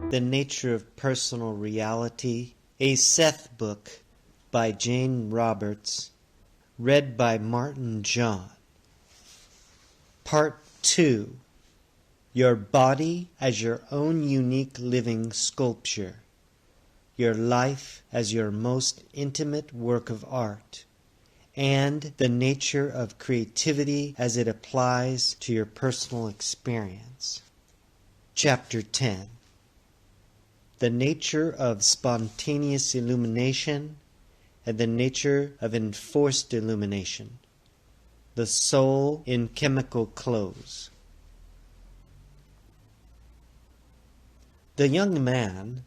The Nature of Personal Reality, a Seth book by Jane Roberts, read by Martin John. Part 2. Your body as your own unique living sculpture. Your life as your most intimate work of art. And the nature of creativity as it applies to your personal experience. Chapter 10. The nature of spontaneous illumination and the nature of enforced illumination. The soul in chemical clothes. The young man,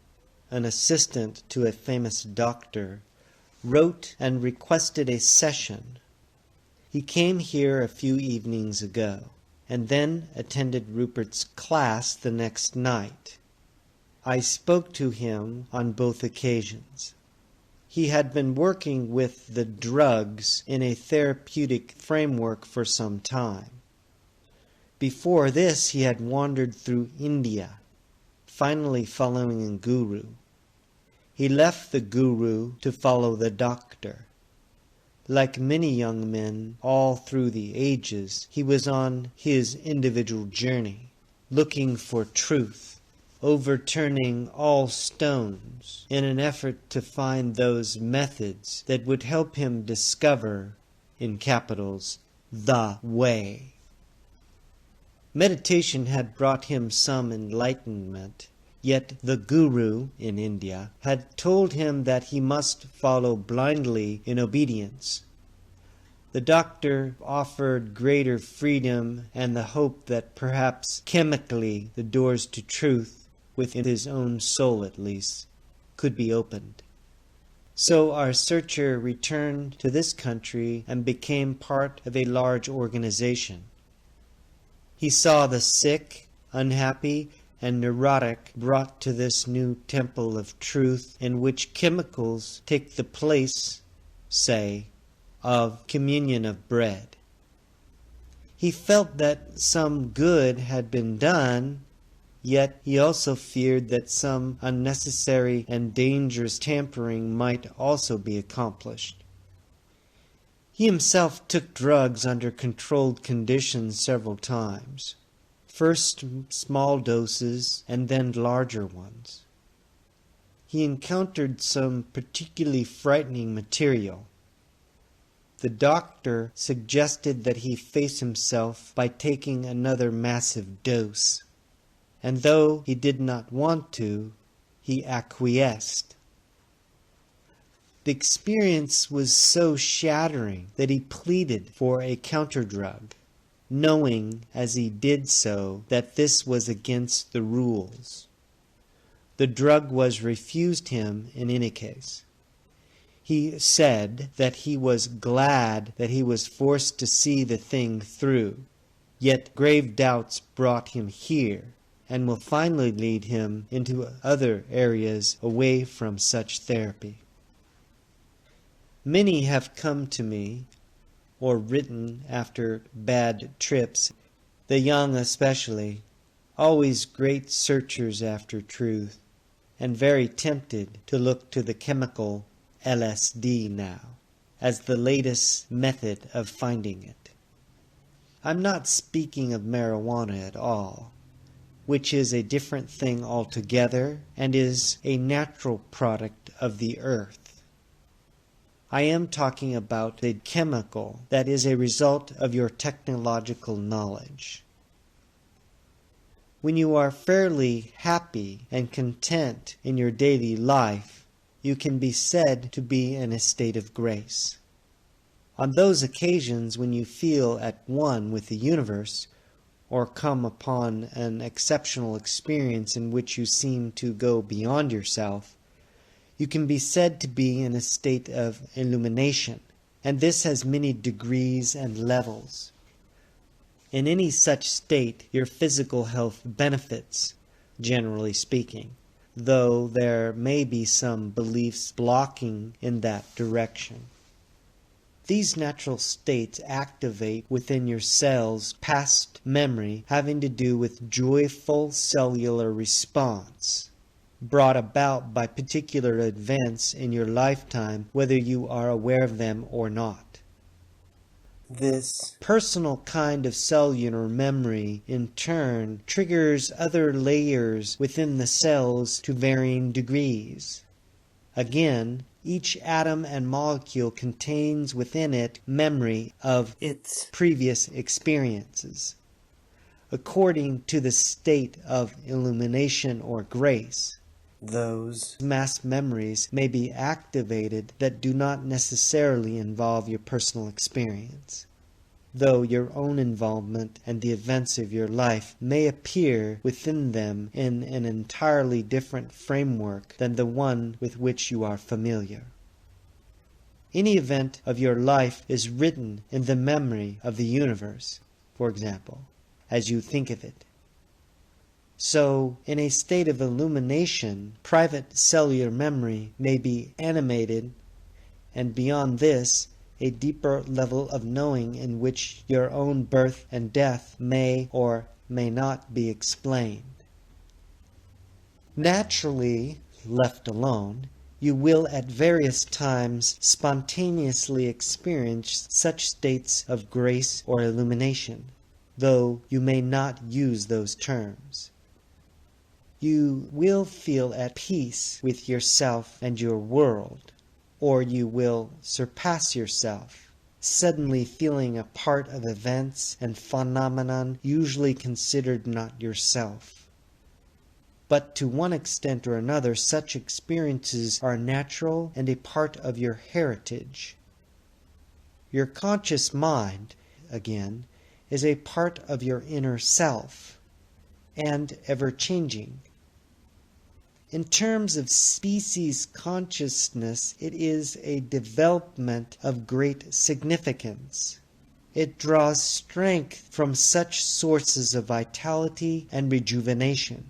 an assistant to a famous doctor, wrote and requested a session. He came here a few evenings ago, and then attended Rupert's class the next night. I spoke to him on both occasions. He had been working with the drugs in a therapeutic framework for some time. Before this, he had wandered through India, finally following a guru. He left the guru to follow the doctor. Like many young men all through the ages, he was on his individual journey, looking for truth, overturning all stones in an effort to find those methods that would help him discover, in capitals, the way. Meditation had brought him some enlightenment, yet the guru in India had told him that he must follow blindly in obedience. The doctor offered greater freedom and the hope that perhaps chemically the doors to truth, within his own soul at least, could be opened. So our searcher returned to this country and became part of a large organization. He saw the sick, unhappy, and neurotic brought to this new temple of truth in which chemicals take the place, say, of communion of bread. He felt that some good had been done, yet he also feared that some unnecessary and dangerous tampering might also be accomplished. He himself took drugs under controlled conditions several times, first small doses and then larger ones. He encountered some particularly frightening material. The doctor suggested that he face himself by taking another massive dose. And though he did not want to, he acquiesced. The experience was so shattering that he pleaded for a counterdrug, knowing as he did so that this was against the rules. The drug was refused him in any case. He said that he was glad that he was forced to see the thing through, yet grave doubts brought him here, and will finally lead him into other areas away from such therapy. Many have come to me, or written after bad trips, the young especially, always great searchers after truth, and very tempted to look to the chemical LSD now, as the latest method of finding it. I'm not speaking of marijuana at all, which is a different thing altogether and is a natural product of the earth. I am talking about the chemical that is a result of your technological knowledge. When you are fairly happy and content in your daily life, you can be said to be in a state of grace. On those occasions when you feel at one with the universe, or come upon an exceptional experience in which you seem to go beyond yourself, you can be said to be in a state of illumination, and this has many degrees and levels. In any such state, your physical health benefits, generally speaking, though there may be some beliefs blocking in that direction. These natural states activate within your cells past memory having to do with joyful cellular response, brought about by particular events in your lifetime, whether you are aware of them or not. This personal kind of cellular memory, in turn, triggers other layers within the cells to varying degrees. Again, each atom and molecule contains within it memory of its previous experiences. According to the state of illumination or grace, those mass memories may be activated that do not necessarily involve your personal experience, though your own involvement and the events of your life may appear within them in an entirely different framework than the one with which you are familiar. Any event of your life is written in the memory of the universe, for example, as you think of it. So, in a state of illumination, private cellular memory may be animated, and beyond this, a deeper level of knowing in which your own birth and death may or may not be explained. Naturally, left alone, you will at various times spontaneously experience such states of grace or illumination, though you may not use those terms. You will feel at peace with yourself and your world, or you will surpass yourself, suddenly feeling a part of events and phenomenon usually considered not yourself. But to one extent or another, such experiences are natural and a part of your heritage. Your conscious mind, again, is a part of your inner self, and ever-changing. In terms of species consciousness, it is a development of great significance. It draws strength from such sources of vitality and rejuvenation.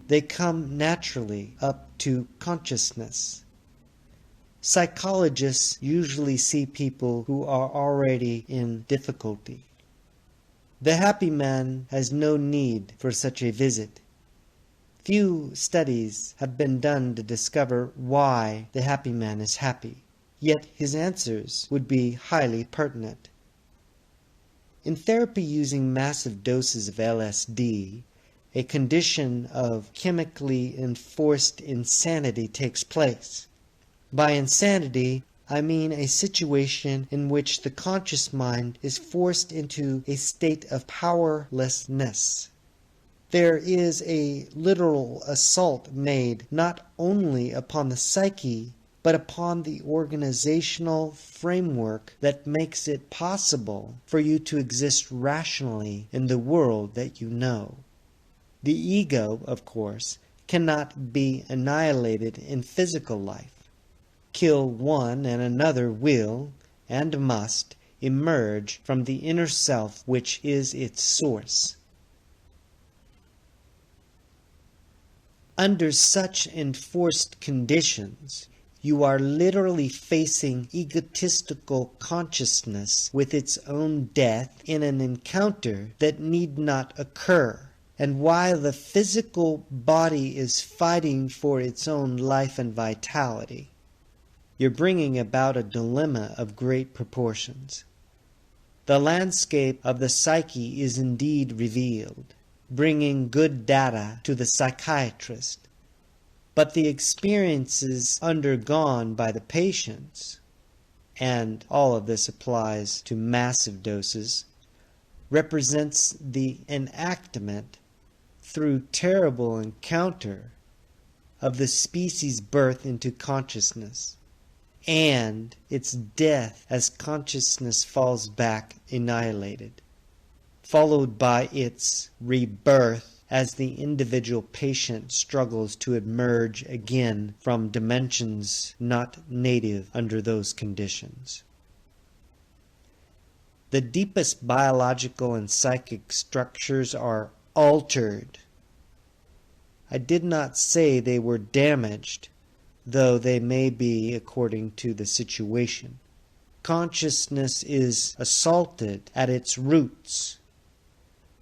They come naturally up to consciousness. Psychologists usually see people who are already in difficulty. The happy man has no need for such a visit. Few studies have been done to discover why the happy man is happy, yet his answers would be highly pertinent. In therapy using massive doses of LSD, a condition of chemically enforced insanity takes place. By insanity, I mean a situation in which the conscious mind is forced into a state of powerlessness. There is a literal assault made not only upon the psyche, but upon the organizational framework that makes it possible for you to exist rationally in the world that you know. The ego, of course, cannot be annihilated in physical life. Kill one and another will, and must, emerge from the inner self which is its source. Under such enforced conditions, you are literally facing egotistical consciousness with its own death in an encounter that need not occur. And while the physical body is fighting for its own life and vitality, you're bringing about a dilemma of great proportions. The landscape of the psyche is indeed revealed, bringing good data to the psychiatrist. But the experiences undergone by the patients, and all of this applies to massive doses, represents the enactment through terrible encounter of the species' birth into consciousness, and its death as consciousness falls back annihilated, followed by its rebirth as the individual patient struggles to emerge again from dimensions not native under those conditions. The deepest biological and psychic structures are altered. I did not say they were damaged, though they may be according to the situation. Consciousness is assaulted at its roots.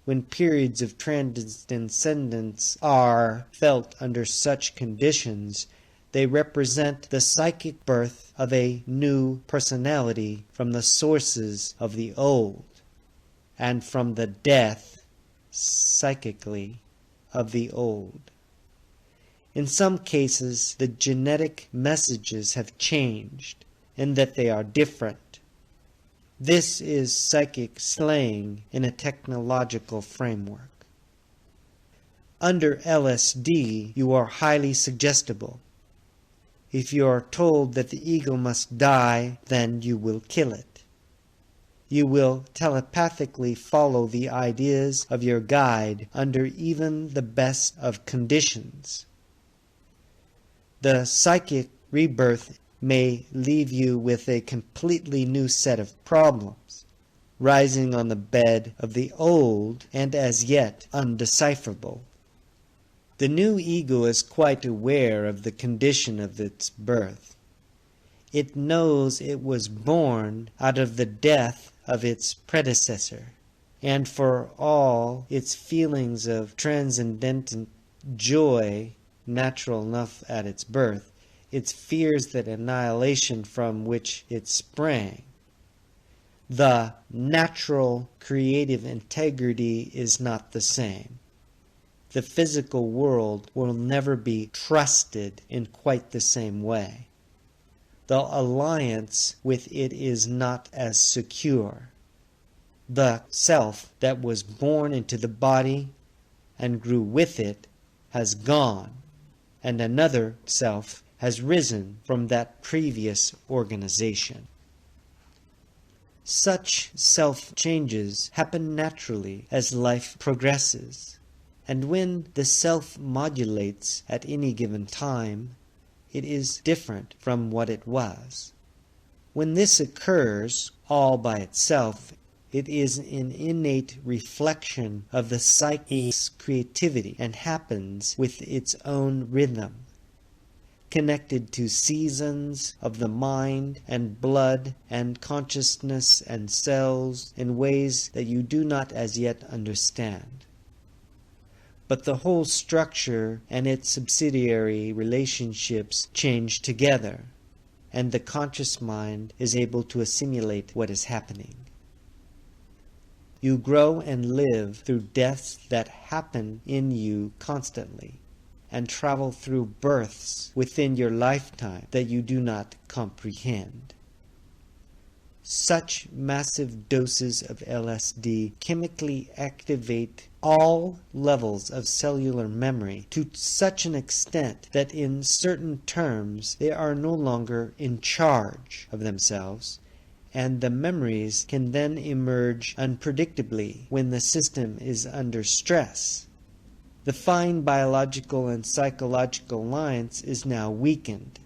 When periods of transcendence are felt under such conditions, they represent the psychic birth of a new personality from the sources of the old, and from the death, psychically, of the old. In some cases, the genetic messages have changed, in that they are different. This is psychic slang in a technological framework. Under LSD, you are highly suggestible. If you are told that the ego must die, then you will kill it. You will telepathically follow the ideas of your guide under even the best of conditions. The psychic rebirth may leave you with a completely new set of problems, rising on the bed of the old and as yet undecipherable. The new ego is quite aware of the condition of its birth. It knows it was born out of the death of its predecessor, and for all its feelings of transcendent joy, natural enough at its birth, its fears that annihilation from which it sprang. The natural creative integrity is not the same. The physical world will never be trusted in quite the same way. The alliance with it is not as secure. The self that was born into the body and grew with it has gone, and another self has risen from that previous organization. Such self-changes happen naturally as life progresses, and when the self modulates at any given time, it is different from what it was. When this occurs all by itself, it is an innate reflection of the psyche's creativity and happens with its own rhythm, connected to seasons of the mind and blood and consciousness and cells in ways that you do not as yet understand. But the whole structure and its subsidiary relationships change together, and the conscious mind is able to assimilate what is happening. You grow and live through deaths that happen in you constantly, and travel through births within your lifetime that you do not comprehend. Such massive doses of LSD chemically activate all levels of cellular memory to such an extent that in certain terms they are no longer in charge of themselves, and the memories can then emerge unpredictably when the system is under stress. The fine biological and psychological alliance is now weakened.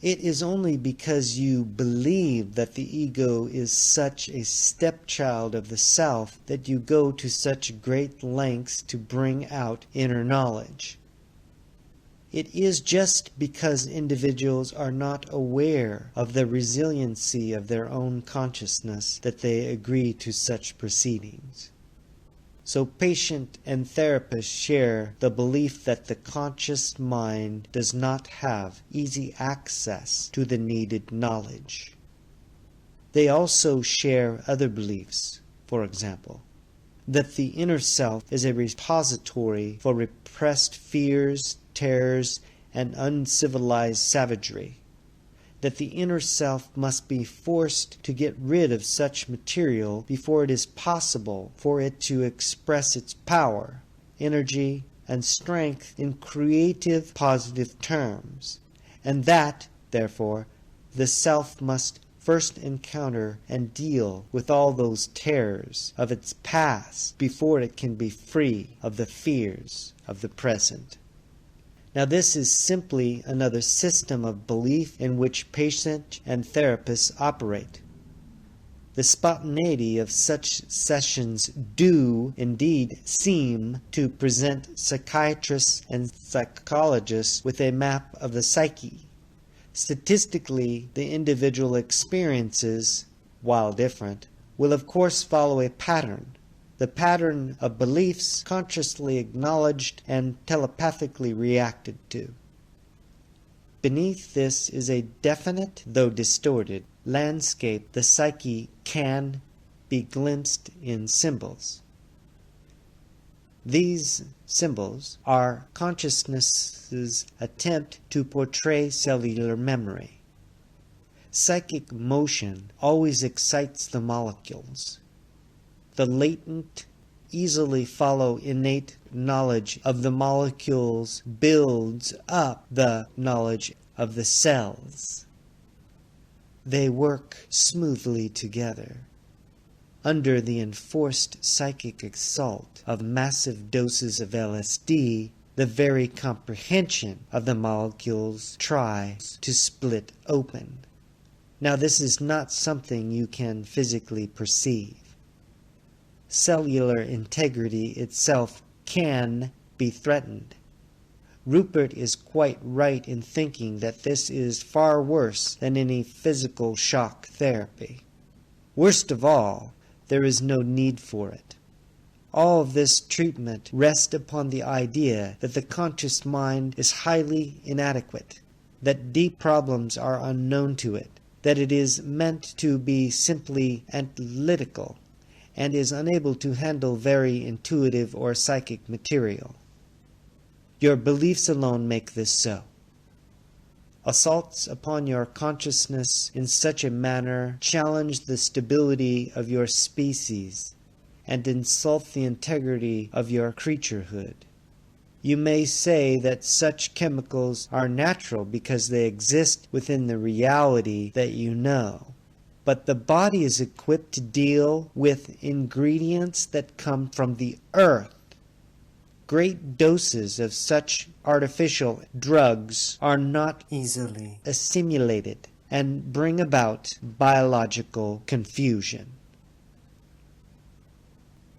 It is only because you believe that the ego is such a stepchild of the self that you go to such great lengths to bring out inner knowledge. It is just because individuals are not aware of the resiliency of their own consciousness that they agree to such proceedings. So patient and therapist share the belief that the conscious mind does not have easy access to the needed knowledge. They also share other beliefs, for example, that the inner self is a repository for repressed fears, terrors, and uncivilized savagery, that the inner self must be forced to get rid of such material before it is possible for it to express its power, energy, and strength in creative, positive terms, and that, therefore, the self must first encounter and deal with all those terrors of its past before it can be free of the fears of the present. Now this is simply another system of belief in which patient and therapists operate. The spontaneity of such sessions do indeed seem to present psychiatrists and psychologists with a map of the psyche. Statistically, the individual experiences, while different, will of course follow a pattern, the pattern of beliefs consciously acknowledged and telepathically reacted to. Beneath this is a definite, though distorted, landscape the psyche can be glimpsed in symbols. These symbols are consciousness's attempt to portray cellular memory. Psychic motion always excites the molecules. The latent, easily follow innate knowledge of the molecules builds up the knowledge of the cells. They work smoothly together. Under the enforced psychic assault of massive doses of LSD, the very comprehension of the molecules tries to split open. Now, this is not something you can physically perceive. Cellular integrity itself can be threatened. Rupert is quite right in thinking that this is far worse than any physical shock therapy. Worst of all, there is no need for it. All of this treatment rests upon the idea that the conscious mind is highly inadequate, that deep problems are unknown to it, that it is meant to be simply analytical, and is unable to handle very intuitive or psychic material. Your beliefs alone make this so. Assaults upon your consciousness in such a manner challenge the stability of your species and insult the integrity of your creaturehood. You may say that such chemicals are natural because they exist within the reality that you know. But the body is equipped to deal with ingredients that come from the earth. Great doses of such artificial drugs are not easily assimilated and bring about biological confusion.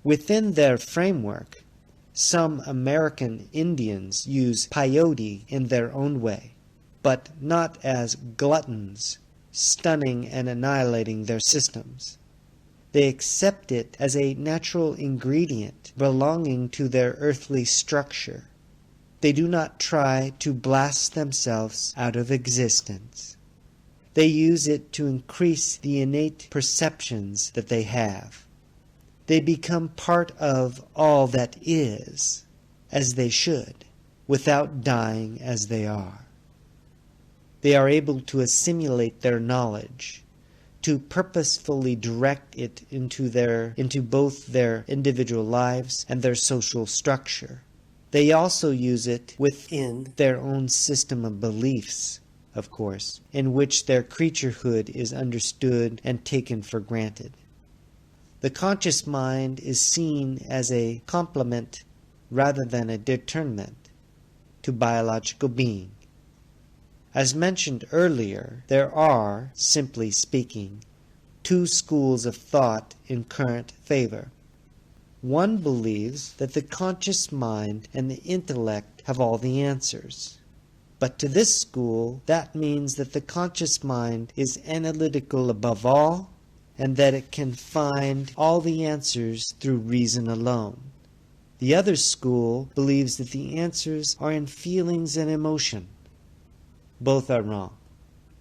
Within their framework, some American Indians use peyote in their own way, but not as gluttons, stunning and annihilating their systems. They accept it as a natural ingredient belonging to their earthly structure. They do not try to blast themselves out of existence. They use it to increase the innate perceptions that they have. They become part of all that is, as they should, without dying as they are. They are able to assimilate their knowledge, to purposefully direct it into both their individual lives and their social structure. They also use it within their own system of beliefs, of course, in which their creaturehood is understood and taken for granted. The conscious mind is seen as a complement rather than a determinant to biological being. As mentioned earlier, there are, simply speaking, two schools of thought in current favor. One believes that the conscious mind and the intellect have all the answers. But to this school, that means that the conscious mind is analytical above all, and that it can find all the answers through reason alone. The other school believes that the answers are in feelings and emotion. Both are wrong.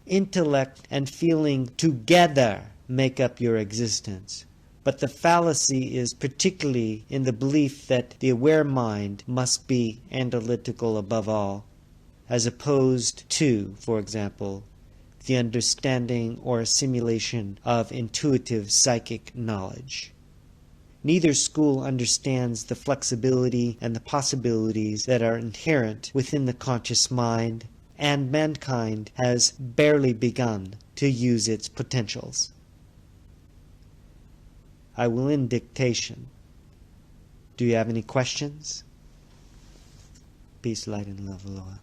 Intellect and feeling together make up your existence. But the fallacy is particularly in the belief that the aware mind must be analytical above all, as opposed to, for example, the understanding or assimilation of intuitive psychic knowledge. Neither school understands the flexibility and the possibilities that are inherent within the conscious mind, and mankind has barely begun to use its potentials. I will end dictation. Do you have any questions? Peace, light, and love, aloha.